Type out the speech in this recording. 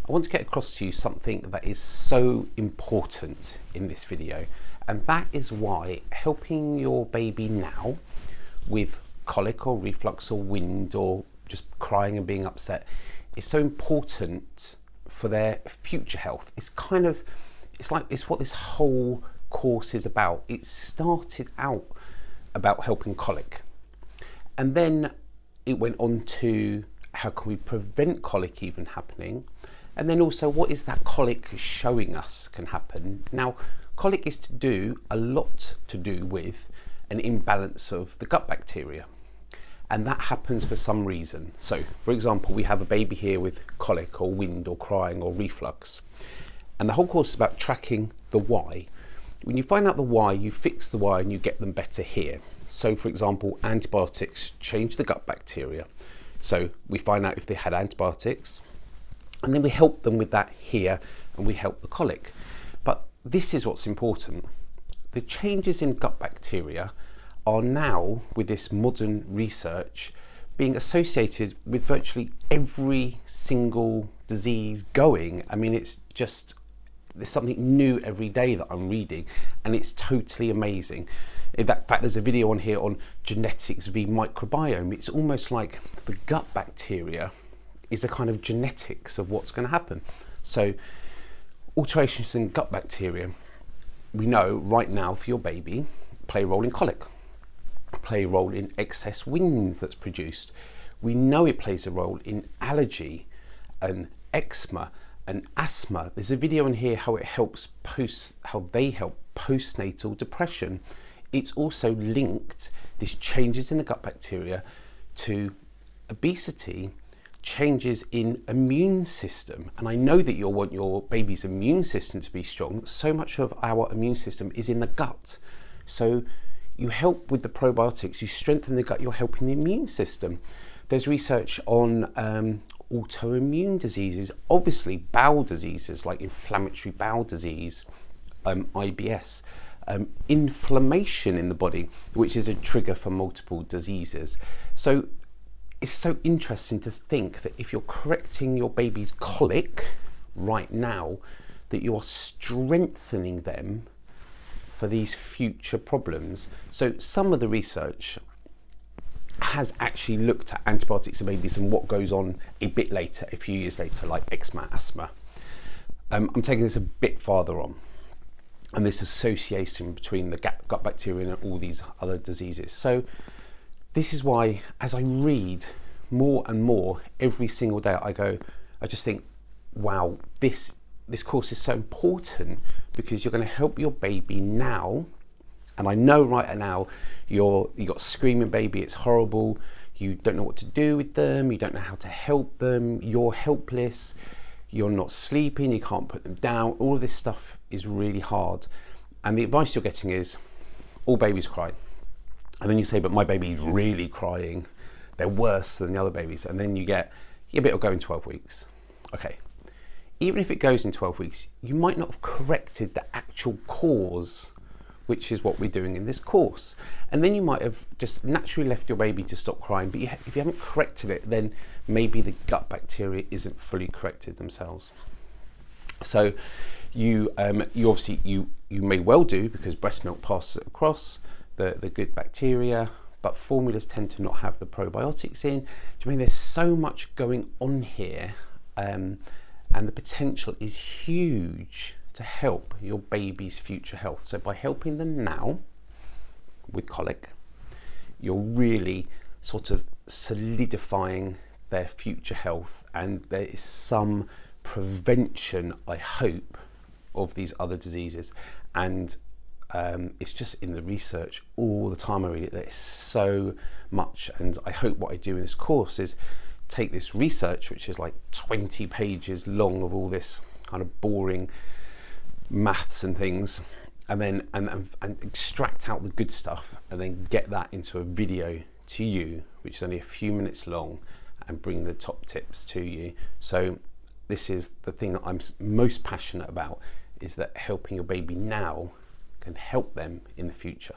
I want to get across to you something that is so important in this video, and that is why helping your baby now with colic or reflux or wind or just crying and being upset is so important for their future health. It's what this whole course is about. It started out about helping colic, and then it went on to how can we prevent colic even happening, and then also what is that colic showing us can happen. Now, colic is a lot to do with an imbalance of the gut bacteria, and that happens for some reason. So for example, we have a baby here with colic or wind or crying or reflux, and the whole course is about tracking the why. When you find out the why, you fix the why and you get them better here. So for example, antibiotics change the gut bacteria. So we find out if they had antibiotics, and then we help them with that here, and we help the colic. But this is what's important. The changes in gut bacteria are now, with this modern research, being associated with virtually every single disease going. I mean, there's something new every day that I'm reading, and it's totally amazing. In fact, there's a video on here on genetics v microbiome. It's almost like the gut bacteria is a kind of genetics of what's going to happen. So alterations in gut bacteria, we know right now for your baby, play a role in colic, play a role in excess wind that's produced. We know it plays a role in allergy and eczema and asthma. There's a video in here how they help postnatal depression. It's also linked, this changes in the gut bacteria, to obesity, changes in immune system. And I know that you'll want your baby's immune system to be strong. So much of our immune system is in the gut. So you help with the probiotics, you strengthen the gut, you're helping the immune system. There's research on autoimmune diseases, obviously bowel diseases like inflammatory bowel disease, IBS, inflammation in the body, which is a trigger for multiple diseases. So it's so interesting to think that if you're correcting your baby's colic right now, that you are strengthening them for these future problems. So some of the research has actually looked at antibiotics in babies and what goes on a bit later, a few years later, like eczema, asthma. I'm taking this a bit farther on, and this association between the gut bacteria and all these other diseases. So this is why, as I read more and more every single day, I just think, wow, this course is so important, because you're going to help your baby now. And I know right now you got a screaming baby, it's horrible, you don't know what to do with them, you don't know how to help them, you're helpless, you're not sleeping, you can't put them down. All of this stuff is really hard. And the advice you're getting is, all babies cry. And then you say, but my baby's really crying, they're worse than the other babies. And then you get, yeah, but it'll go in 12 weeks. Okay. Even if it goes in 12 weeks, you might not have corrected the actual cause, which is what we're doing in this course. And then you might have just naturally left your baby to stop crying, but if you haven't corrected it, then maybe the gut bacteria isn't fully corrected themselves. So you obviously, you may well do, because breast milk passes it across the good bacteria, but formulas tend to not have the probiotics in. Do you mean there's so much going on here, and the potential is huge to help your baby's future health. So by helping them now with colic, you're really sort of solidifying their future health, and there is some prevention, I hope, of these other diseases. And it's just in the research all the time I read it, there's so much. And I hope what I do in this course is take this research, which is like 20 pages long of all this kind of boring maths and things, and then and extract out the good stuff, and then get that into a video to you, which is only a few minutes long, and bring the top tips to you. So this is the thing that I'm most passionate about, is that helping your baby now can help them in the future.